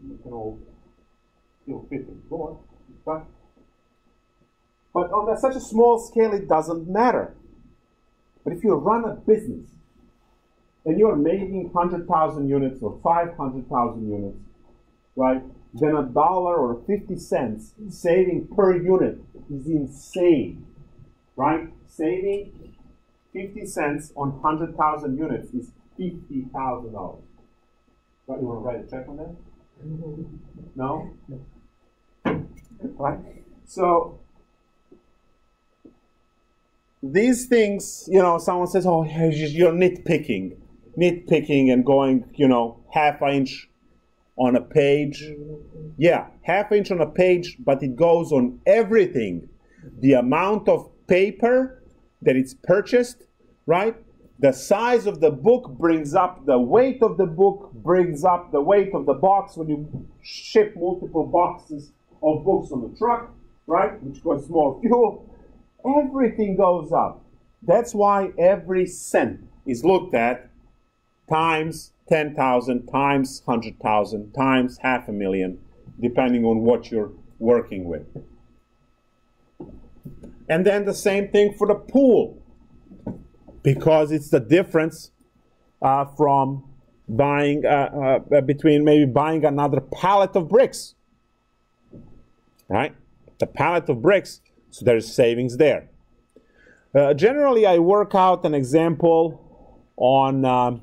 you can all still fit it. Go on. But on such a small scale, it doesn't matter. But if you run a business and you're making 100,000 units or 500,000 units, right? Then $1 or 50 cents saving per unit is insane, right? Saving 50 cents on 100,000 units is $50,000. Right? You want to write a check on that? No? Right? So these things, you know, someone says, oh, you're nitpicking and going, you know, half an inch on a page. Yeah, half inch on a page, but it goes on everything. The amount of paper that it's purchased, right? The size of the book brings up the weight of the book, brings up the weight of the box when you ship multiple boxes of books on the truck, right? Which costs more fuel. Everything goes up. That's why every cent is looked at times 10,000, times 100,000, times 500,000, depending on what you're working with. And then the same thing for the pool, because it's the difference from buying, between maybe buying another pallet of bricks, right? The pallet of bricks, so there's savings there. Generally, I work out an example on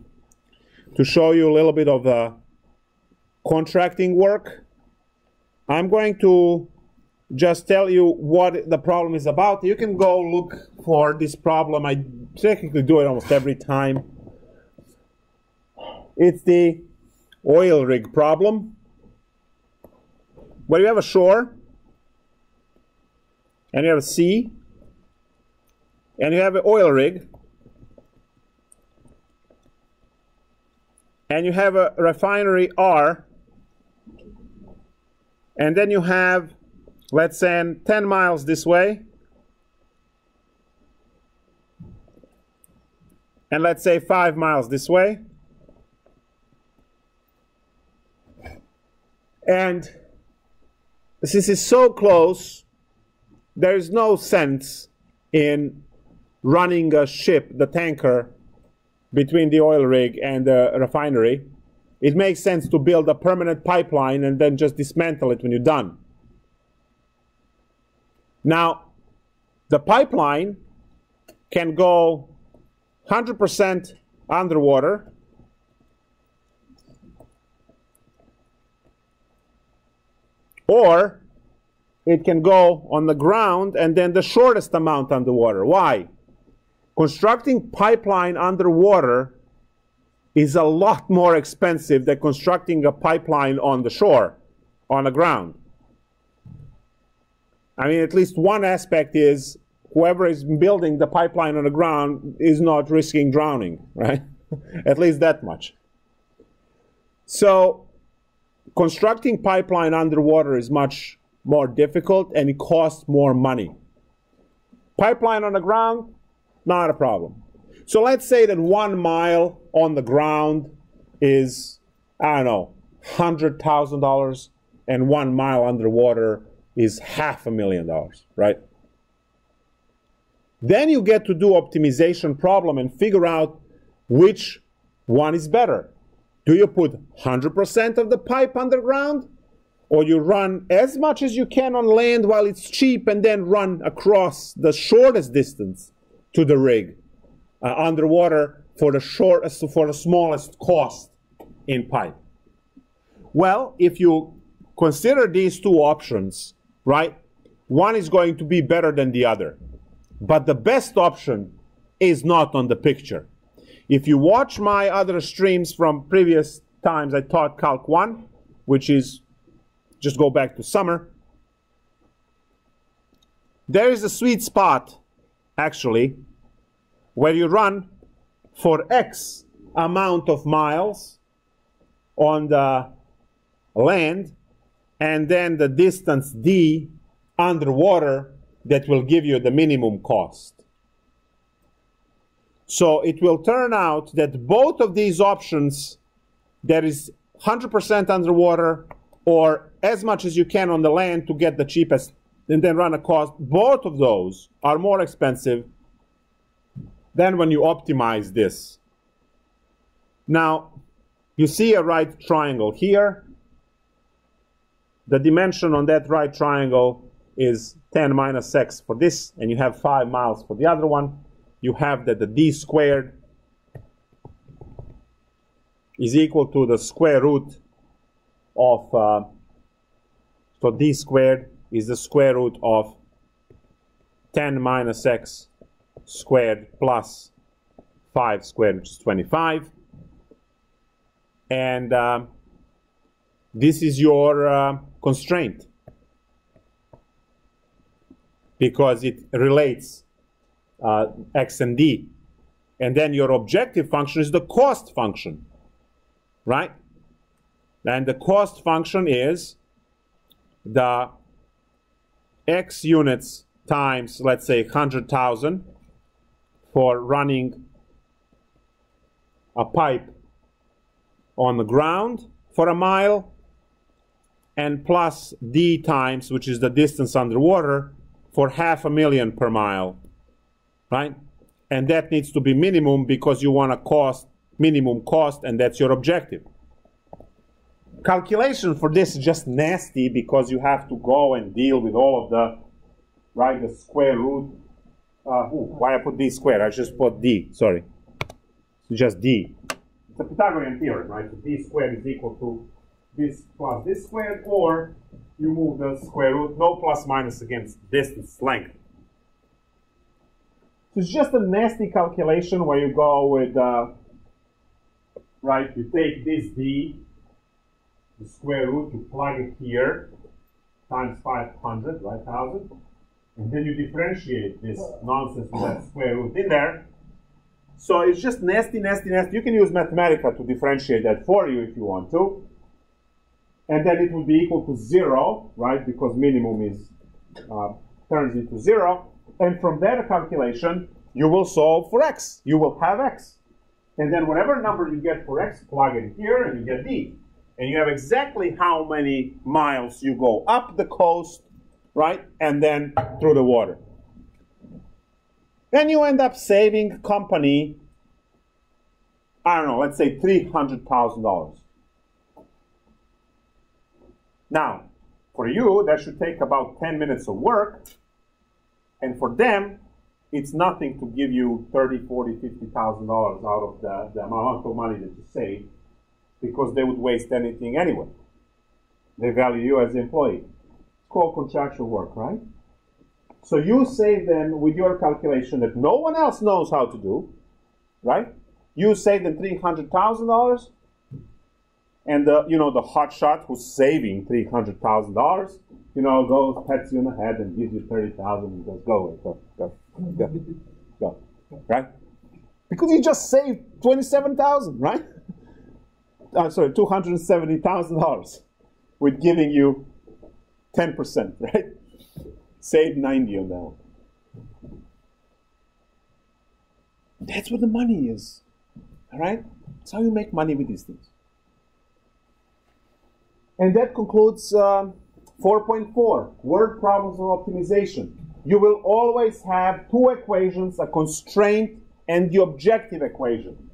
to show you a little bit of the contracting work. I'm going to just tell you what the problem is about. You can go look for this problem. I technically do it almost every time. It's the oil rig problem, where you have a shore, and you have a sea, and you have an oil rig, and you have a refinery R, and then you have, let's say, 10 miles this way, and let's say 5 miles this way, and this is so close, there's no sense in running a ship, the tanker, between the oil rig and the refinery. It makes sense to build a permanent pipeline and then just dismantle it when you're done. Now, the pipeline can go 100% underwater, or it can go on the ground and then the shortest amount underwater. Why? Constructing pipeline underwater is a lot more expensive than constructing a pipeline on the shore, on the ground. I mean, at least one aspect is whoever is building the pipeline on the ground is not risking drowning, right? At least that much. So constructing pipeline underwater is much more difficult and it costs more money. Pipeline on the ground, not a problem. So let's say that 1 mile on the ground is, I don't know, $100,000, and 1 mile underwater is $500,000, right? Then you get to do optimization problem and figure out which one is better. Do you put 100% of the pipe underground, or you run as much as you can on land while it's cheap and then run across the shortest distance to the rig underwater for the smallest cost in pipe? Well, if you consider these two options, right, one is going to be better than the other. But the best option is not on the picture. If you watch my other streams from previous times, I taught Calc1, which is, just go back to summer. there is a sweet spot, actually, where you run for X amount of miles on the land, and then the distance d underwater that will give you the minimum cost. So it will turn out that both of these options, there is 100% underwater or as much as you can on the land to get the cheapest and then run a cost, both of those are more expensive than when you optimize this. Now, you see a right triangle here. The dimension on that right triangle is 10 minus x for this, and you have 5 miles for the other one. You have that the d squared is equal to the square root of, so d squared is the square root of 10 minus x squared plus 5 squared, which is 25. And this is your constraint, because it relates x and d. And then your objective function is the cost function, right? And the cost function is the x units times, let's say, 100,000 for running a pipe on the ground for a mile, and plus d times, which is the distance underwater, for 500,000 per mile, right? And that needs to be minimum because you want a cost, minimum cost, and that's your objective. Calculation for this is just nasty because you have to go and deal with all of the, right, the square root. Why I put d squared? I just put d, sorry. It's just d. It's a Pythagorean theorem, right? So d squared is equal to this plus this squared, or you move the square root, no plus minus against distance length. So it's just a nasty calculation where you go with, right, you take this d, the square root, you plug it here, times 500, right, 1,000, and then you differentiate this nonsense with that square root in there. So it's just nasty, nasty, nasty. You can use Mathematica to differentiate that for you if you want to. And then it will be equal to 0, right, because minimum is turns into 0. And from that calculation, you will solve for x. You will have x. And then whatever number you get for x, plug it here, and you get d. And you have exactly how many miles you go up the coast, right, and then through the water. Then you end up saving company, I don't know, let's say $300,000. Now, for you, that should take about 10 minutes of work. And for them, it's nothing to give you $30,000, $40,000, $50,000 out of the amount of money that you save, because they would waste anything anyway. They value you as an employee. It's called contractual work, right? So you save them with your calculation that no one else knows how to do, right? You save them $300,000, and the hotshot who's saving $300,000, goes, pats you on the head and gives you $30,000 and goes, go, right? Because you just saved $27,000, right? Sorry, $270,000 with giving you 10%, right? Save 90 on that one. That's what the money is, all right? That's how you make money with these things. And that concludes 4.4, word problems of optimization. You will always have two equations, a constraint and the objective equation.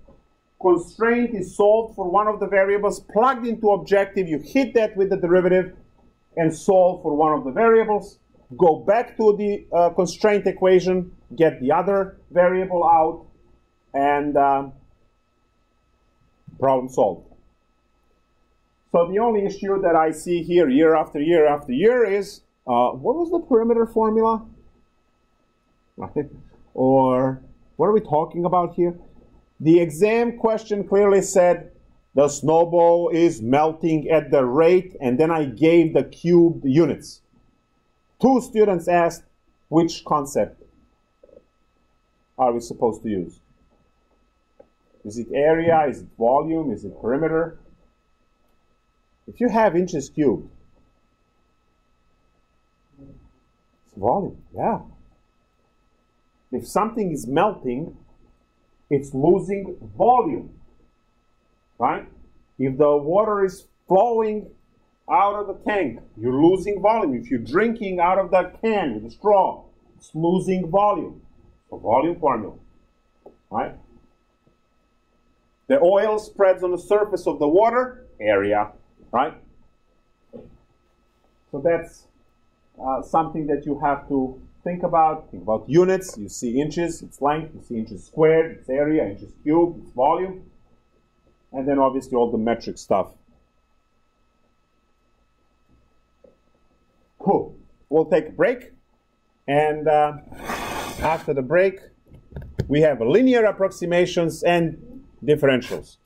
Constraint is solved for one of the variables, plugged into objective, you hit that with the derivative, and solve for one of the variables. Go back to the constraint equation, get the other variable out, and problem solved. So the only issue that I see here year after year after year is, what was the perimeter formula? Or what are we talking about here? The exam question clearly said the snowball is melting at the rate, and then I gave the cubed units. Two students asked, which concept are we supposed to use? Is it area? Is it volume? Is it perimeter? If you have inches cubed, it's volume, yeah. If something is melting, it's losing volume, right? If the water is flowing out of the tank, you're losing volume. If you're drinking out of that can with a straw, it's losing volume. So volume formula, right? The oil spreads on the surface of the water, area, right? So that's something that you have to think about. Think about units. You see inches, it's length. You see inches squared, it's area. Inches cubed, it's volume. And then obviously all the metric stuff. Cool. We'll take a break. And after the break, we have linear approximations and differentials.